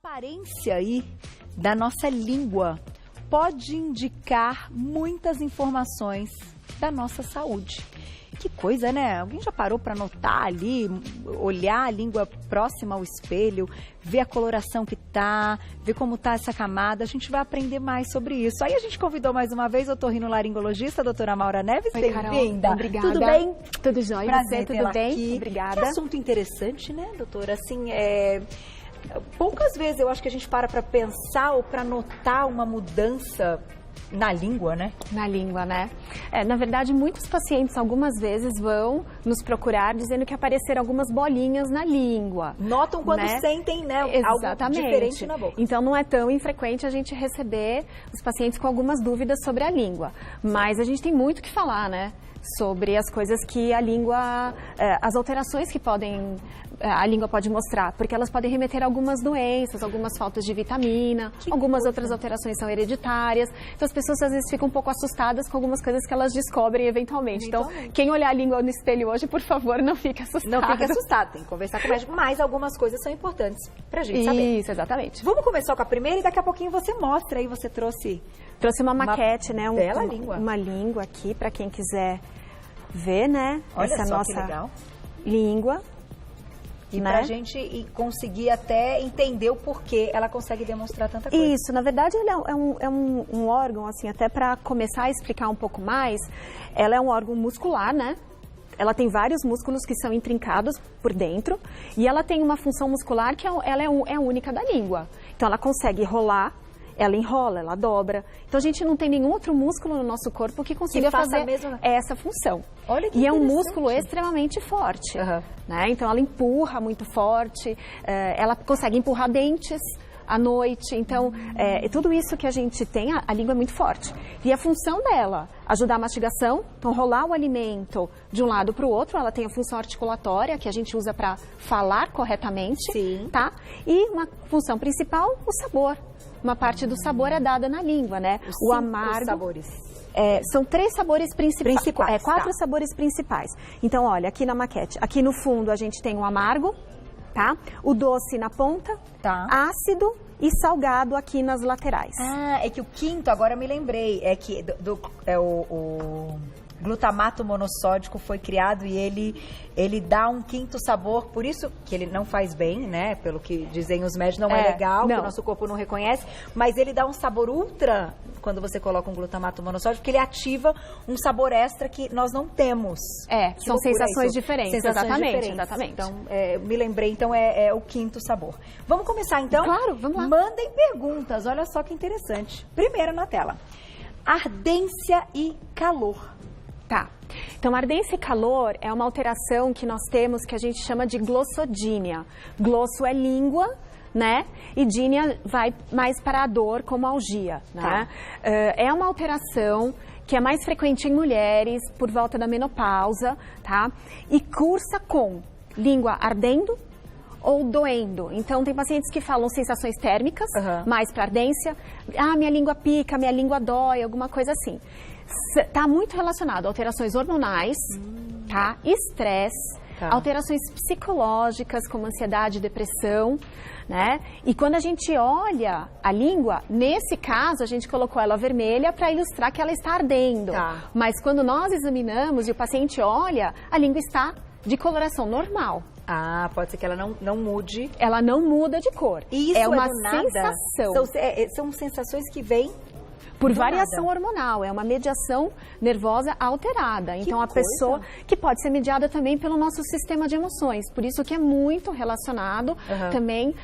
aparência aí da nossa língua pode indicar muitas informações da nossa saúde. Que coisa, né? Alguém já parou para notar ali, olhar a língua próxima ao espelho, ver a coloração que tá, ver como tá essa camada? A gente vai aprender mais sobre isso. Aí a gente convidou mais uma vez o otorrinolaringologista, a doutora Maura Neves. Bem-vinda. Obrigada. Tudo bem? Tudo jóia. Prazer tudo bem? Aqui. Obrigada. Que assunto interessante, né, doutora? Assim, poucas vezes eu acho que a gente para pensar ou para notar uma mudança na língua, né? Na língua, né? Na verdade, muitos pacientes algumas vezes vão nos procurar dizendo que apareceram algumas bolinhas na língua. Notam quando sentem, né? Exatamente. Algo diferente na boca. Então, não é tão infrequente a gente receber os pacientes com algumas dúvidas sobre a língua. Mas a gente tem muito que falar, né? Sobre as coisas que a língua, as alterações que a língua pode mostrar, porque elas podem remeter a algumas doenças, algumas faltas de vitamina, algumas outras alterações são hereditárias. Então as pessoas às vezes ficam um pouco assustadas com algumas coisas que elas descobrem eventualmente. Então, quem olhar a língua no espelho hoje, por favor, não fique assustado. Não fique assustado, tem que conversar com o médico, mas algumas coisas são importantes pra gente saber. Isso, exatamente. Vamos começar com a primeira e daqui a pouquinho você mostra aí, você trouxe uma maquete, né? Bela língua. Uma língua aqui, para quem quiser ver, né? Olha essa só nossa que legal. Língua. E né? pra gente conseguir até entender o porquê ela consegue demonstrar tanta coisa. Isso, na verdade ele é um órgão, assim, até para começar a explicar um pouco mais, ela é um órgão muscular, né? Ela tem vários músculos que são intrincados por dentro e ela tem uma função muscular que ela é única da língua. Então ela consegue rolar, ela enrola, ela dobra. Então a gente não tem nenhum outro músculo no nosso corpo que consiga fazer essa função. Olha que e é um músculo extremamente forte. Né? Então ela empurra muito forte, ela consegue empurrar dentes à noite. Então, tudo isso que a gente tem, a língua é muito forte. E a função dela, ajudar a mastigação, então rolar o alimento de um lado para o outro, ela tem a função articulatória, que a gente usa para falar corretamente. Sim. Tá? E uma função principal, o sabor. Uma parte do sabor é dada na língua, né? O amargo. Sabores. São 3 sabores principais. 4 sabores principais. Então, olha, aqui na maquete, aqui no fundo a gente tem o amargo, tá? O doce na ponta, ácido e salgado aqui nas laterais. Ah, é que o quinto, agora eu me lembrei, é que o glutamato monossódico foi criado e ele dá um quinto sabor, por isso que ele não faz bem, né? Pelo que dizem os médicos, não é legal, que o nosso corpo não reconhece, mas ele dá um sabor ultra quando você coloca um glutamato monossódico, porque ele ativa um sabor extra que nós não temos. São sensações diferentes. Exatamente. Então, me lembrei, então é o quinto sabor. Vamos começar então? Claro, vamos lá. Mandem perguntas, olha só que interessante. Primeiro na tela. Ardência e calor. Tá. Então, ardência e calor é uma alteração que nós temos que a gente chama de glossodínia. Glosso é língua, né? E dínia vai mais para a dor, como algia, né? É uma alteração que é mais frequente em mulheres por volta da menopausa, tá? E cursa com língua ardendo ou doendo. Então, tem pacientes que falam sensações térmicas, mais para ardência. Ah, minha língua pica, minha língua dói, alguma coisa assim. Está muito relacionado a alterações hormonais, tá? Estresse, alterações psicológicas, como ansiedade, depressão, né? E quando a gente olha a língua, nesse caso, a gente colocou ela vermelha para ilustrar que ela está ardendo. Mas quando nós examinamos e o paciente olha, a língua está de coloração normal. Ah, pode ser que ela não mude. Ela não muda de cor. E isso é uma sensação. São sensações que vêm por variação hormonal, é uma mediação nervosa alterada. Então, a pessoa que pode ser mediada também pelo nosso sistema de emoções. Por isso que é muito relacionado também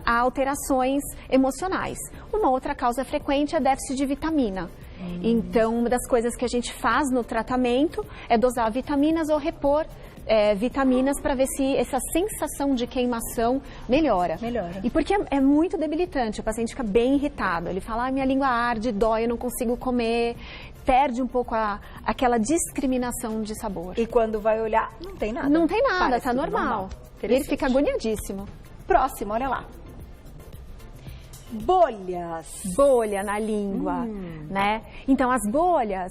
a alterações emocionais. Uma outra causa frequente é déficit de vitamina. Então, uma das coisas que a gente faz no tratamento é dosar vitaminas ou repor vitaminas para ver se essa sensação de queimação melhora. E porque é muito debilitante, o paciente fica bem irritado. Ele fala, minha língua arde, dói, eu não consigo comer. Perde um pouco aquela discriminação de sabor. E quando vai olhar, não tem nada. Não tem nada, tá normal. Ele fica agoniadíssimo. Próximo, olha lá. Bolhas. Bolha na língua, né? Então, as bolhas,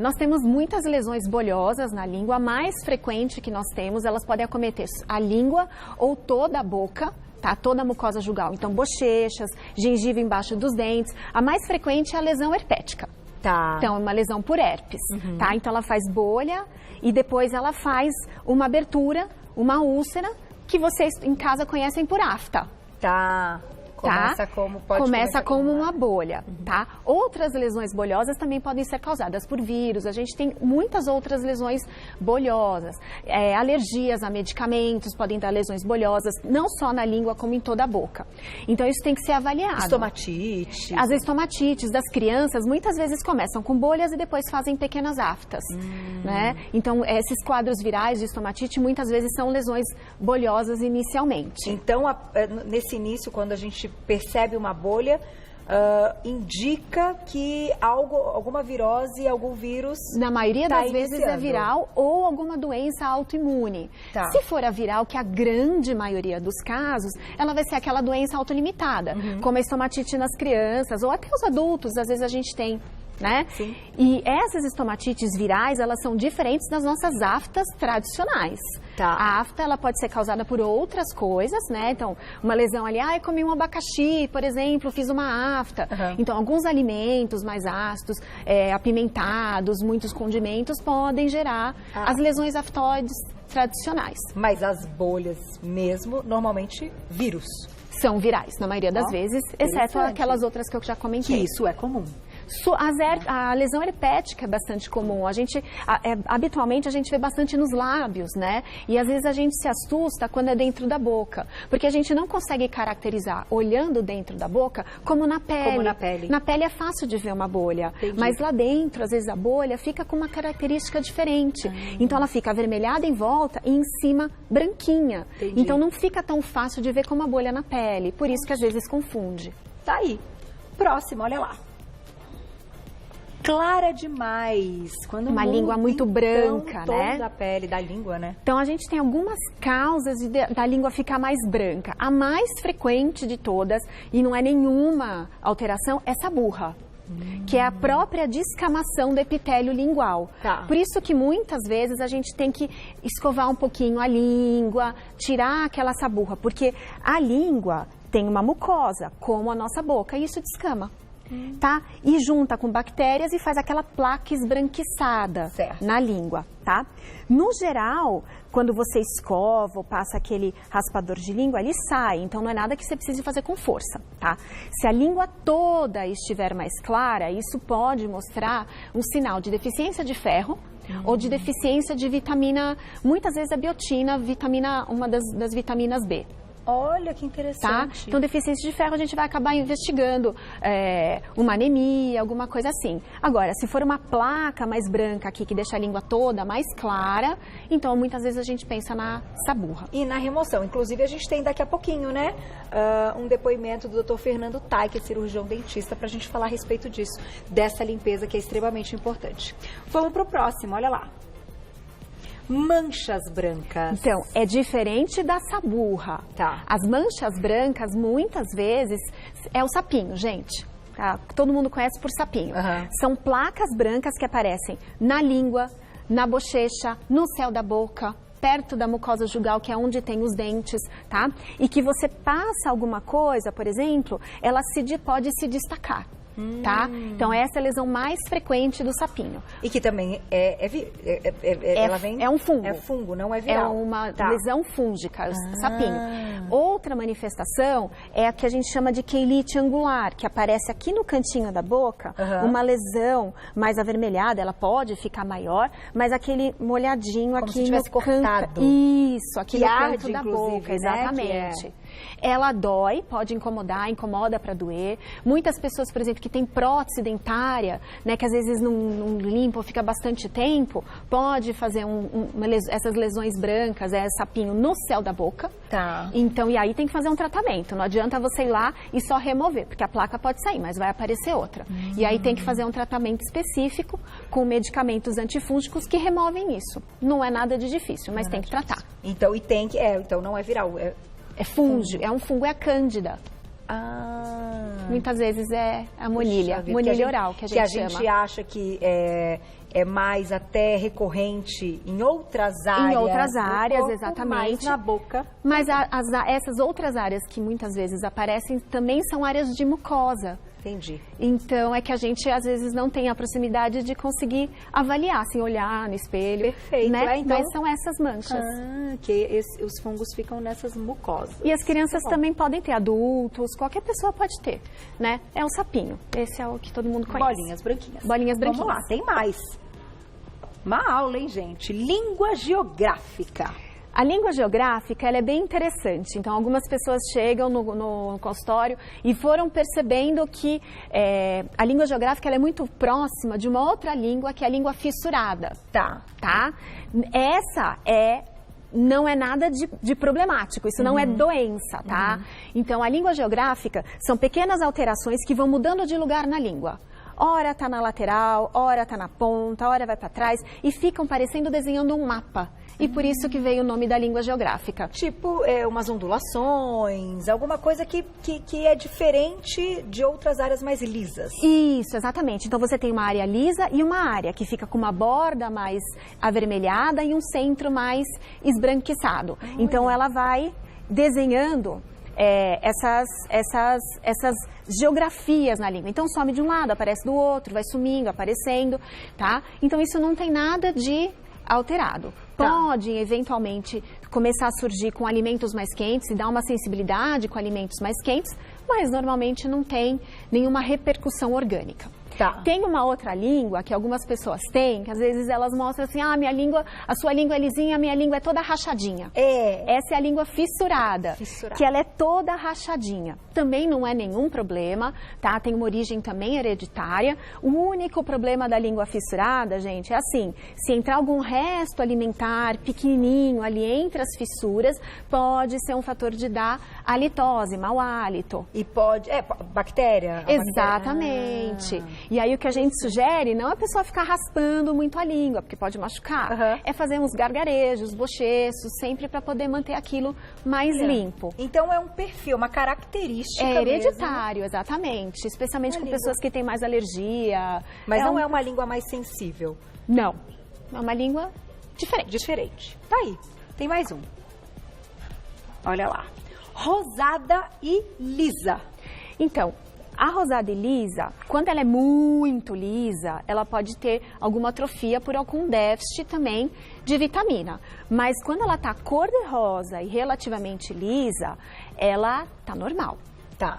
nós temos muitas lesões bolhosas na língua. A mais frequente que nós temos, elas podem acometer a língua ou toda a boca, tá? Toda a mucosa jugal. Então, bochechas, gengiva embaixo dos dentes. A mais frequente é a lesão herpética. Tá. Então, é uma lesão por herpes, tá? Então, ela faz bolha e depois ela faz uma abertura, uma úlcera, que vocês em casa conhecem por afta. Tá. Começa como Começa como uma bolha, tá? Outras lesões bolhosas também podem ser causadas por vírus. A gente tem muitas outras lesões bolhosas. Alergias a medicamentos podem dar lesões bolhosas, não só na língua, como em toda a boca. Então, isso tem que ser avaliado. Estomatite. As estomatites das crianças muitas vezes começam com bolhas e depois fazem pequenas aftas, né? Então, esses quadros virais de estomatite muitas vezes são lesões bolhosas inicialmente. Então, nesse início, quando a gente percebe uma bolha, indica que alguma virose, algum vírus... Na maioria das vezes iniciando. é viral ou alguma doença autoimune. Tá. Se for a viral, que a grande maioria dos casos, ela vai ser aquela doença autolimitada, como a estomatite nas crianças ou até os adultos, às vezes a gente tem, né? Sim. E essas estomatites virais, elas são diferentes das nossas aftas tradicionais. Tá. A afta, ela pode ser causada por outras coisas, né? Então, uma lesão ali, eu comi um abacaxi, por exemplo, fiz uma afta. Então, alguns alimentos mais ácidos, apimentados, muitos condimentos, podem gerar as lesões aftoides tradicionais. Mas as bolhas mesmo, normalmente, vírus. São virais, na maioria das vezes, exceto interessante. aquelas outras que eu já comentei. Que isso é comum. A lesão herpética é bastante comum. Habitualmente a gente vê bastante nos lábios, né? E às vezes a gente se assusta quando é dentro da boca, porque a gente não consegue caracterizar olhando dentro da boca como na pele. Como na pele. Na pele é fácil de ver uma bolha, mas lá dentro, às vezes a bolha fica com uma característica diferente. Então ela fica avermelhada em volta e em cima branquinha. Entendi. Então não fica tão fácil de ver como a bolha na pele. Por isso que às vezes confunde. Tá aí. Próximo, olha lá. Clara demais. Quando uma língua muito branca, o tom né? da pele, da língua, né? Então, a gente tem algumas causas da língua ficar mais branca. A mais frequente de todas, e não é nenhuma alteração, é saburra. Que é a própria descamação do epitélio lingual. Tá. Por isso que muitas vezes a gente tem que escovar um pouquinho a língua, tirar aquela saburra, porque a língua tem uma mucosa, como a nossa boca, e isso descama. Tá? E junta com bactérias e faz aquela placa esbranquiçada na língua, tá? No geral, quando você escova ou passa aquele raspador de língua, ele sai, então não é nada que você precise fazer com força, tá? Se a língua toda estiver mais clara, isso pode mostrar um sinal de deficiência de ferro ou de deficiência de vitamina, muitas vezes a biotina, uma das vitaminas B. Olha que interessante. Tá? Então, deficiência de ferro, a gente vai acabar investigando uma anemia, alguma coisa assim. Agora, se for uma placa mais branca aqui, que deixa a língua toda mais clara, então, muitas vezes a gente pensa na saburra. E na remoção. Inclusive, a gente tem daqui a pouquinho, né, um depoimento do Dr. Fernando Tai, que é cirurgião dentista, para a gente falar a respeito disso, dessa limpeza que é extremamente importante. Vamos pro próximo, olha lá. Manchas brancas. Então, é diferente da saburra. Tá. As manchas brancas, muitas vezes, é o sapinho, gente. Tá? Todo mundo conhece por sapinho. São placas brancas que aparecem na língua, na bochecha, no céu da boca, perto da mucosa jugal, que é onde tem os dentes, tá? E que você passa alguma coisa, por exemplo, ela pode se destacar. Tá? Então, essa é a lesão mais frequente do sapinho. E que também ela vem... É um fungo. É fungo, não é viral. É uma lesão fúngica, sapinho. Outra manifestação é a que a gente chama de queilite angular, que aparece aqui no cantinho da boca, uma lesão mais avermelhada, ela pode ficar maior, mas aquele molhadinho como aqui se no cortado. Isso, aqui no arde, canto da boca, exatamente. Ela dói, pode incomodar, incomoda para doer. Muitas pessoas, por exemplo, que têm prótese dentária, né, que às vezes não limpa ou fica bastante tempo, pode fazer essas lesões brancas, sapinho no céu da boca. Tá. Então, e aí tem que fazer um tratamento. Não adianta você ir lá e só remover, porque a placa pode sair, mas vai aparecer outra. E aí tem que fazer um tratamento específico com medicamentos antifúngicos que removem isso. Não é nada de difícil, mas tem que tratar. Então, então não é viral. É fungo, é um fungo, é a cândida. Muitas vezes é a monilha oral, que a gente chama. Que a gente acha que é mais até recorrente em outras áreas. Em outras áreas, corpo, exatamente. Mais na boca. Mas essas outras áreas que muitas vezes aparecem também são áreas de mucosa. Entendi. Então, é que a gente, às vezes, não tem a proximidade de conseguir avaliar, assim, olhar no espelho. Perfeito. Né? Então, mas são essas manchas. Os fungos ficam nessas mucosas. E as crianças também podem ter, adultos, qualquer pessoa pode ter, né? É o sapinho. Esse é o que todo mundo conhece. Bolinhas branquinhas. Bolinhas branquinhas. Vamos lá, tem mais. Uma aula, hein, gente? Língua geográfica. A língua geográfica, ela é bem interessante. Então, algumas pessoas chegam no consultório e foram percebendo que a língua geográfica ela é muito próxima de uma outra língua, que é a língua fissurada. Tá? Essa não é nada de problemático, isso não é doença, tá? Então, a língua geográfica são pequenas alterações que vão mudando de lugar na língua. Ora está na lateral, ora está na ponta, ora vai para trás e ficam parecendo desenhando um mapa. E por isso que veio o nome da língua geográfica. Tipo, umas ondulações, alguma coisa que é diferente de outras áreas mais lisas. Isso, exatamente. Então você tem uma área lisa e uma área que fica com uma borda mais avermelhada e um centro mais esbranquiçado. Então ela vai desenhando essas geografias na língua. Então some de um lado, aparece do outro, vai sumindo, aparecendo, tá? Então isso não tem nada de alterado. Pode, eventualmente, começar a surgir com alimentos mais quentes e dar uma sensibilidade com alimentos mais quentes, mas normalmente não tem nenhuma repercussão orgânica. Tem uma outra língua que algumas pessoas têm, que às vezes elas mostram assim, a sua língua é lisinha, a minha língua é toda rachadinha. Essa é a língua fissurada, que ela é toda rachadinha. Também não é nenhum problema, tá? Tem uma origem também hereditária. O único problema da língua fissurada, gente, é assim, se entrar algum resto alimentar pequenininho ali entre as fissuras, pode ser um fator de dar halitose, mau hálito. E pode, bactéria? Exatamente. E aí o que a gente sugere não é a pessoa ficar raspando muito a língua, porque pode machucar. É fazer uns gargarejos, bochechos, sempre para poder manter aquilo mais limpo. Então é um perfil, uma característica hereditário, mesmo. Exatamente. Especialmente com pessoas que têm mais alergia. Mas não é uma língua mais sensível? Não. É uma língua diferente. Tá aí. Tem mais um. Olha lá. Rosada e lisa. Então, a rosada e lisa, quando ela é muito lisa, ela pode ter alguma atrofia por algum déficit também de vitamina. Mas quando ela tá cor-de-rosa e relativamente lisa, ela tá normal. Tá?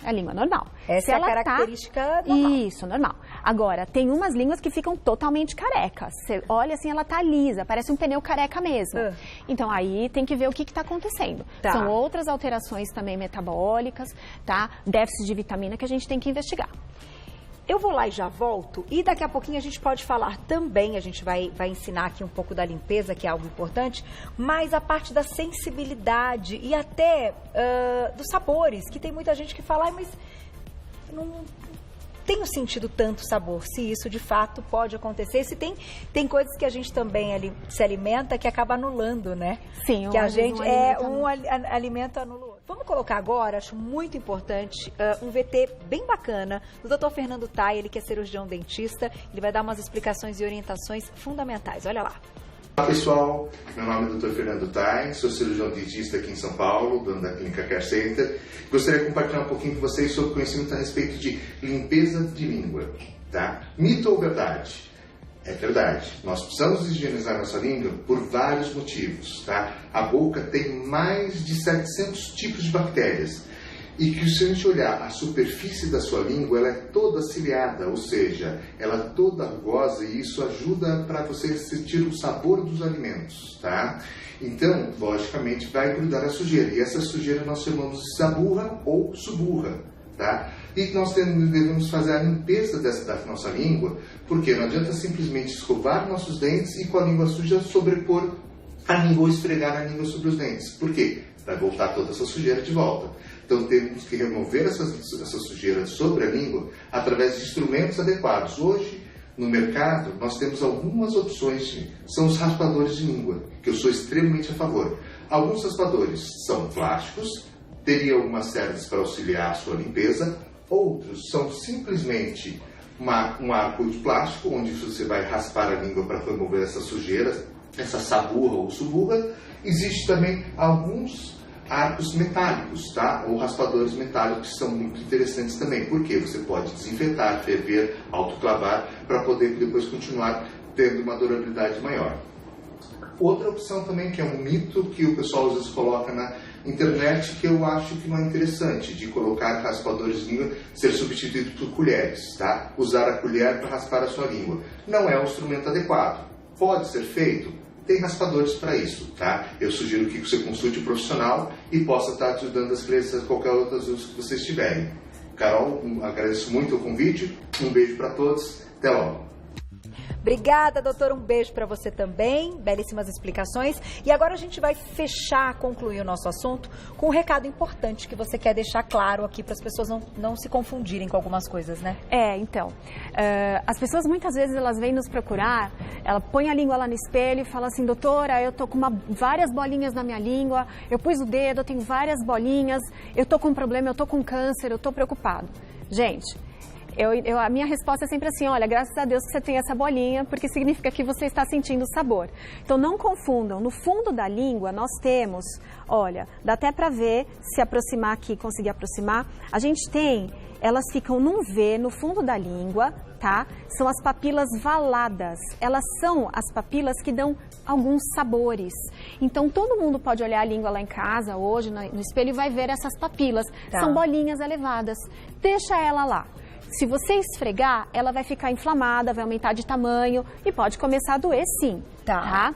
É a língua normal. Essa é a característica normal. Isso, normal. Agora, tem umas línguas que ficam totalmente carecas. Você olha assim, ela tá lisa, parece um pneu careca mesmo. Então, aí tem que ver o que está acontecendo. São outras alterações também metabólicas, tá? Déficit de vitamina que a gente tem que investigar. Eu vou lá e já volto, e daqui a pouquinho a gente pode falar também, a gente vai ensinar aqui um pouco da limpeza, que é algo importante, mas a parte da sensibilidade e até dos sabores, que tem muita gente que fala, mas não tenho sentido tanto sabor, se isso de fato pode acontecer, se tem coisas que a gente também se alimenta que acaba anulando, né? Sim, que a gente alimento anula o outro. Vamos colocar agora, acho muito importante, um VT bem bacana do Dr. Fernando Tai, ele que é cirurgião dentista, ele vai dar umas explicações e orientações fundamentais. Olha lá. Olá pessoal, meu nome é Dr. Fernando Tai, sou cirurgião dentista aqui em São Paulo, dono da Clínica Care Center. Gostaria de compartilhar um pouquinho com vocês sobre conhecimento a respeito de limpeza de língua, tá? Mito ou verdade? É verdade, nós precisamos higienizar nossa língua por vários motivos, tá? A boca tem mais de 700 tipos de bactérias. E que se a gente olhar a superfície da sua língua, ela é toda ciliada, ou seja, ela é toda rugosa e isso ajuda para você sentir o sabor dos alimentos, tá? Então, logicamente, vai grudar a sujeira. E essa sujeira nós chamamos de saburra ou suburra, tá? E nós devemos fazer a limpeza da nossa língua, porque não adianta simplesmente escovar nossos dentes e com a língua suja sobrepor a língua ou esfregar a língua sobre os dentes. Por quê? Vai voltar toda essa sujeira de volta. Então temos que remover essa sujeira sobre a língua através de instrumentos adequados. Hoje, no mercado, nós temos algumas opções, são os raspadores de língua, que eu sou extremamente a favor. Alguns raspadores são plásticos, teriam algumas cerdas para auxiliar a sua limpeza, outros são simplesmente um arco de plástico, onde você vai raspar a língua para remover essa sujeira, essa saburra ou suburra. Existe também alguns arcos metálicos, tá? Ou raspadores metálicos, que são muito interessantes também. Porque você pode desinfetar, ferver, autoclavar, para poder depois continuar tendo uma durabilidade maior. Outra opção também, que é um mito que o pessoal às vezes coloca na internet, que eu acho que não é interessante, de colocar raspadores de língua ser substituído por colheres, tá? Usar a colher para raspar a sua língua. Não é um instrumento adequado. Pode ser feito? Tem raspadores para isso, tá? Eu sugiro que você consulte um profissional e possa estar te ajudando as crianças a qualquer outras usos que vocês tiverem. Carol, agradeço muito o convite. Um beijo para todos. Até logo. Obrigada, doutor. Um beijo para você também. Belíssimas explicações. E agora a gente vai concluir o nosso assunto com um recado importante que você quer deixar claro aqui para as pessoas não se confundirem com algumas coisas, né? Então, as pessoas muitas vezes elas vêm nos procurar, ela põe a língua lá no espelho e fala assim, doutora, eu tô com várias bolinhas na minha língua, eu pus o dedo, eu tenho várias bolinhas, eu tô com um problema, eu tô com câncer, eu tô preocupado. Gente, a minha resposta é sempre assim, olha, graças a Deus que você tem essa bolinha, porque significa que você está sentindo o sabor. Então não confundam, no fundo da língua nós temos, olha, dá até para ver, se aproximar aqui, conseguir aproximar, a gente tem, elas ficam num V no fundo da língua, tá? São as papilas valadas, elas são as papilas que dão alguns sabores. Então todo mundo pode olhar a língua lá em casa, hoje, no espelho e vai ver essas papilas, tá. São bolinhas elevadas, deixa ela lá. Se você esfregar, ela vai ficar inflamada, vai aumentar de tamanho e pode começar a doer sim, tá?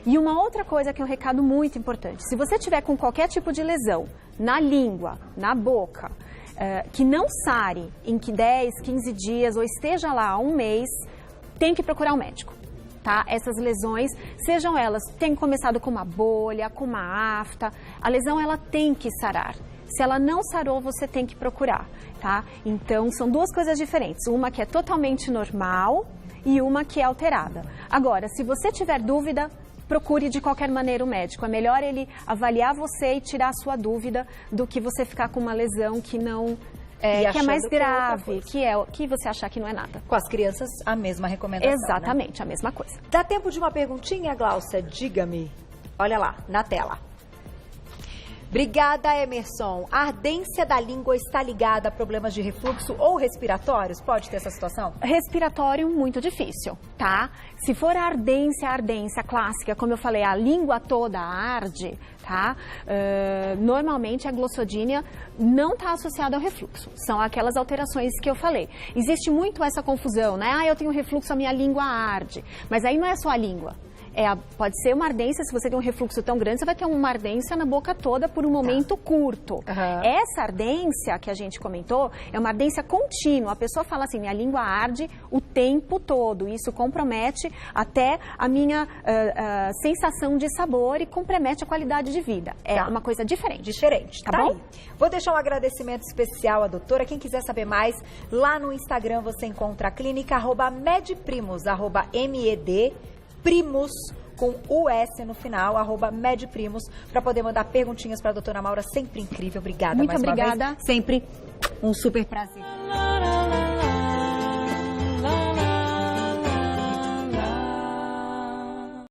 E uma outra coisa que é um recado muito importante, se você tiver com qualquer tipo de lesão na língua, na boca, que não sare em 10, 15 dias ou esteja lá há um mês, tem que procurar um médico, tá? Essas lesões, sejam elas, tem começado com uma bolha, com uma afta, a lesão ela tem que sarar. Se ela não sarou, você tem que procurar, tá? Então, são duas coisas diferentes. Uma que é totalmente normal e uma que é alterada. Agora, se você tiver dúvida, procure de qualquer maneira o médico. É melhor ele avaliar você e tirar a sua dúvida do que você ficar com uma lesão que não... que é mais grave, que você achar que não é nada. Com as crianças, a mesma recomendação, exatamente, né? A mesma coisa. Dá tempo de uma perguntinha, Gláucia? Diga-me. Olha lá, na tela. Obrigada, Emerson. A ardência da língua está ligada a problemas de refluxo ou respiratórios? Pode ter essa situação? Respiratório, muito difícil, tá? Se for a ardência clássica, como eu falei, a língua toda arde, tá? Normalmente a glossodínia não está associada ao refluxo. São aquelas alterações que eu falei. Existe muito essa confusão, né? Eu tenho refluxo, a minha língua arde. Mas aí não é só a língua. Pode ser uma ardência, se você tem um refluxo tão grande, você vai ter uma ardência na boca toda por um momento curto. Essa ardência que a gente comentou é uma ardência contínua. A pessoa fala assim, minha língua arde o tempo todo. Isso compromete até a minha sensação de sabor e compromete a qualidade de vida. É uma coisa diferente. Tá bom? Aí. Vou deixar um agradecimento especial à doutora. Quem quiser saber mais, lá no Instagram você encontra a clínica @medprimus, @med Primus, com US no final, @medprimus, para poder mandar perguntinhas para a doutora Maura, sempre incrível. Obrigada muito mais obrigada. Uma vez. Sempre um super prazer.